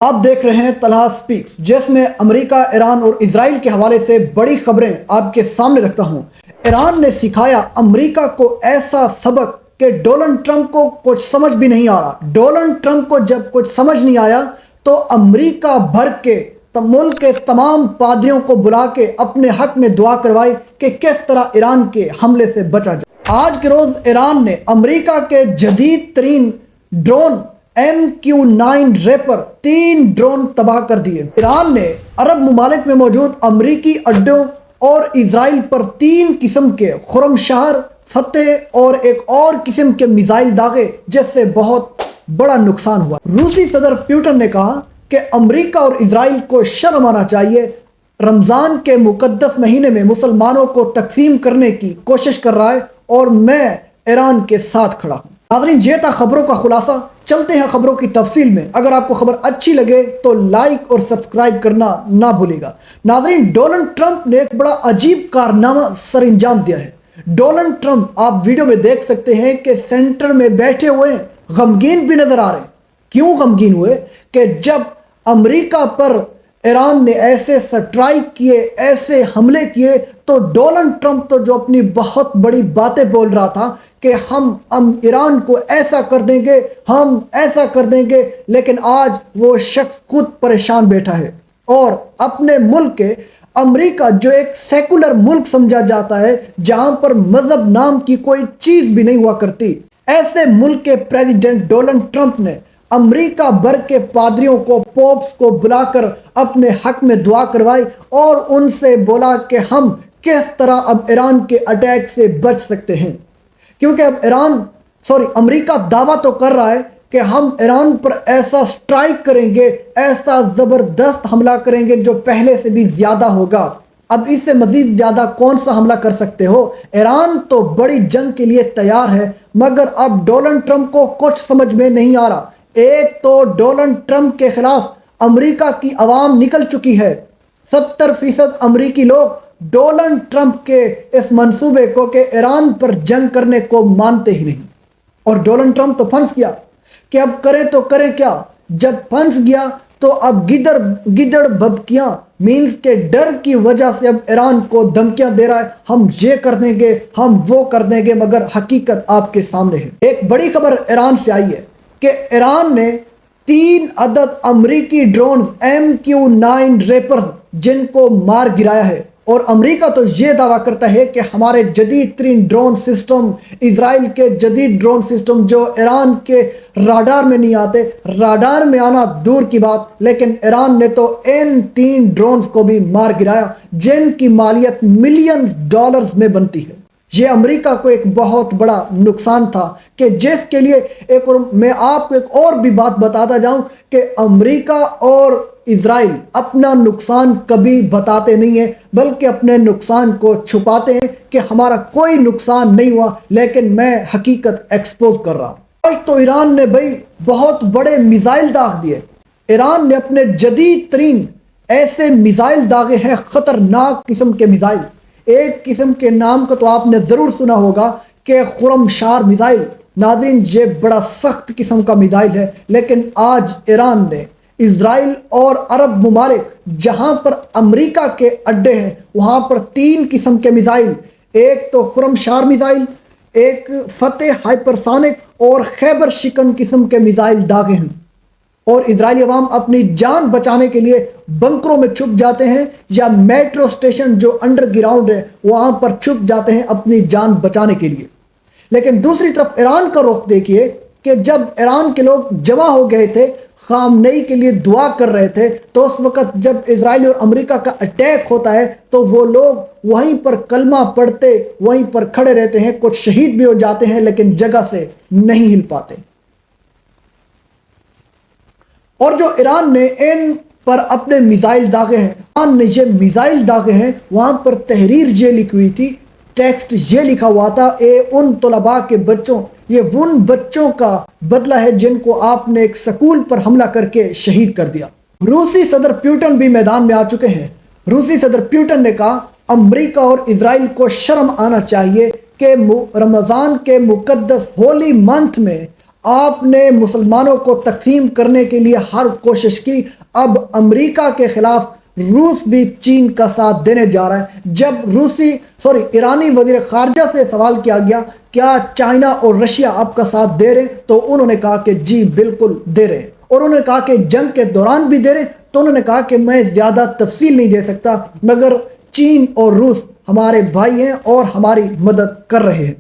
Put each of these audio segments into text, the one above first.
آپ دیکھ رہے ہیں طلحہ سپیکس، جس میں امریکہ، ایران اور اسرائیل کے حوالے سے بڑی خبریں آپ کے سامنے رکھتا ہوں۔ ایران نے سکھایا امریکہ کو ایسا سبق کہ ڈونلڈ ٹرمپ کو کچھ سمجھ بھی نہیں آ رہا۔ ڈونلڈ ٹرمپ کو جب کچھ سمجھ نہیں آیا تو امریکہ بھر کے ملک کے تمام پادریوں کو بلا کے اپنے حق میں دعا کروائی کہ کس طرح ایران کے حملے سے بچا جائے۔ آج کے روز ایران نے امریکہ کے جدید ترین ڈرون MQ-9 ریپر 3 ڈرون تباہ کر دیے۔ ایران نے عرب ممالک میں موجود امریکی اڈوں اور اسرائیل پر 3 قسم کے خرم شہر، فتح اور ایک اور قسم کے میزائل داغے، جس سے بہت بڑا نقصان ہوا۔ روسی صدر پوٹن نے کہا کہ امریکہ اور اسرائیل کو شرم آنا چاہیے، رمضان کے مقدس مہینے میں مسلمانوں کو تقسیم کرنے کی کوشش کر رہا ہے اور میں ایران کے ساتھ کھڑا ہوں۔ ناظرین، یہ تھا خبروں کا خلاصہ۔ چلتے ہیں خبروں کی تفصیل میں۔ اگر آپ کو خبر اچھی لگے تو لائک اور سبسکرائب کرنا نہ بھولیے گا۔ ناظرین، ڈونلڈ ٹرمپ نے ایک بڑا عجیب کارنامہ سر انجام دیا ہے۔ ڈونلڈ ٹرمپ، آپ ویڈیو میں دیکھ سکتے ہیں کہ سینٹر میں بیٹھے ہوئے غمگین بھی نظر آ رہے ہیں۔ کیوں غمگین ہوئے؟ کہ جب امریکہ پر ایران نے ایسے سٹرائک کیے، ایسے حملے کیے، تو ڈونلڈ ٹرمپ تو جو اپنی بہت بڑی باتیں بول رہا تھا کہ ہم ایران کو ایسا کر دیں گے، ہم ایسا کر دیں گے، لیکن آج وہ شخص خود پریشان بیٹھا ہے اور اپنے ملک کے امریکہ، جو ایک سیکولر ملک سمجھا جاتا ہے جہاں پر مذہب نام کی کوئی چیز بھی نہیں ہوا کرتی، ایسے ملک کے پریزیڈنٹ ڈونلڈ ٹرمپ نے امریکہ بھر کے پادریوں کو، پوپس کو بلا کر اپنے حق میں دعا کروائی اور ان سے بولا کہ ہم کس طرح اب ایران کے اٹیک سے بچ سکتے ہیں، کیونکہ اب امریکہ دعویٰ تو کر رہا ہے کہ ہم ایران پر ایسا سٹرائک کریں گے، ایسا زبردست حملہ کریں گے جو پہلے سے بھی زیادہ ہوگا۔ اب اس سے مزید زیادہ کون سا حملہ کر سکتے ہو؟ ایران تو بڑی جنگ کے لیے تیار ہے، مگر اب ڈونلڈ ٹرمپ کو کچھ سمجھ میں نہیں آ رہا۔ ایک تو ڈونلڈ ٹرمپ کے خلاف امریکہ کی عوام نکل چکی ہے۔ 70% امریکی لوگ ڈونلڈ ٹرمپ کے اس منصوبے کو کہ ایران پر جنگ کرنے کو مانتے ہی نہیں، اور ڈونلڈ ٹرمپ تو پھنس گیا کہ اب کرے تو کرے کیا۔ جب پھنس گیا تو اب گدڑ بھبکیاں مینز کے ڈر کی وجہ سے اب ایران کو دھمکیاں دے رہا ہے، ہم یہ کر دیں گے، ہم وہ کر دیں گے، مگر حقیقت آپ کے سامنے ہے۔ ایک بڑی خبر ایران سے آئی ہے کہ ایران نے 3 عدد امریکی ڈرونز MQ-9 ریپرز جن کو مار گرایا ہے، اور امریکہ تو یہ دعویٰ کرتا ہے کہ ہمارے جدید ترین ڈرون سسٹم، اسرائیل کے جدید ڈرون سسٹم جو ایران کے راڈار میں نہیں آتے، راڈار میں آنا دور کی بات، لیکن ایران نے تو ان 3 ڈرونز کو بھی مار گرایا جن کی مالیت ملینز ڈالرز میں بنتی ہے۔ یہ امریکہ کو ایک بہت بڑا نقصان تھا کہ جس کے لیے میں آپ کو ایک اور بھی بات بتاتا جاؤں کہ امریکہ اور اسرائیل اپنا نقصان کبھی بتاتے نہیں ہیں، بلکہ اپنے نقصان کو چھپاتے ہیں کہ ہمارا کوئی نقصان نہیں ہوا، لیکن میں حقیقت ایکسپوز کر رہا ہوں۔ آج تو ایران نے بہت بڑے میزائل داغ دیے۔ ایران نے اپنے جدید ترین ایسے میزائل داغے ہیں، خطرناک قسم کے میزائل۔ ایک قسم کے نام کو تو آپ نے ضرور سنا ہوگا کہ خرم شہر میزائل۔ ناظرین، یہ بڑا سخت قسم کا میزائل ہے، لیکن آج ایران نے اسرائیل اور عرب ممالک جہاں پر امریکہ کے اڈے ہیں وہاں پر 3 قسم کے میزائل، ایک تو خرم شہر میزائل، ایک فتح ہائپرسونک اور خیبر شکن قسم کے میزائل داغے ہیں، اور اسرائیلی عوام اپنی جان بچانے کے لیے بنکروں میں چھپ جاتے ہیں یا میٹرو اسٹیشن جو انڈر گراؤنڈ ہے وہاں پر چھپ جاتے ہیں اپنی جان بچانے کے لیے۔ لیکن دوسری طرف ایران کا رخ دیکھیے کہ جب ایران کے لوگ جمع ہو گئے تھے، خامنئی کے لیے دعا کر رہے تھے، تو اس وقت جب اسرائیل اور امریکہ کا اٹیک ہوتا ہے تو وہ لوگ وہیں پر کلمہ پڑھتے، وہیں پر کھڑے رہتے ہیں، کچھ شہید بھی ہو جاتے ہیں لیکن جگہ سے نہیں ہل پاتے۔ اور جو ایران نے ان پر اپنے میزائل داغے ہیں، ایران نے یہ میزائل داغے ہیں، وہاں پر تحریر یہ لکھی ہوئی تھی، ٹیکسٹ یہ لکھا ہوا تھا، ان طلباء کے بچوں، یہ ان بچوں کا بدلہ ہے جن کو آپ نے ایک سکول پر حملہ کر کے شہید کر دیا۔ روسی صدر پوٹن بھی میدان میں آ چکے ہیں۔ روسی صدر پوٹن نے کہا امریکہ اور اسرائیل کو شرم آنا چاہیے کہ رمضان کے مقدس ہولی منتھ میں آپ نے مسلمانوں کو تقسیم کرنے کے لیے ہر کوشش کی، اب امریکہ کے خلاف روس بھی چین کا ساتھ دینے جا رہا ہے۔ جب ایرانی وزیر خارجہ سے سوال کیا گیا کیا چائنا اور رشیا آپ کا ساتھ دے رہے، تو انہوں نے کہا کہ جی بالکل دے رہے، اور انہوں نے کہا کہ جنگ کے دوران بھی دے رہے، تو انہوں نے کہا کہ میں زیادہ تفصیل نہیں دے سکتا، مگر چین اور روس ہمارے بھائی ہیں اور ہماری مدد کر رہے ہیں۔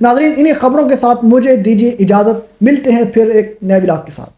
ناظرین، انہی خبروں کے ساتھ مجھے دیجیے اجازت، ملتے ہیں پھر ایک نئے ولاگ کے ساتھ۔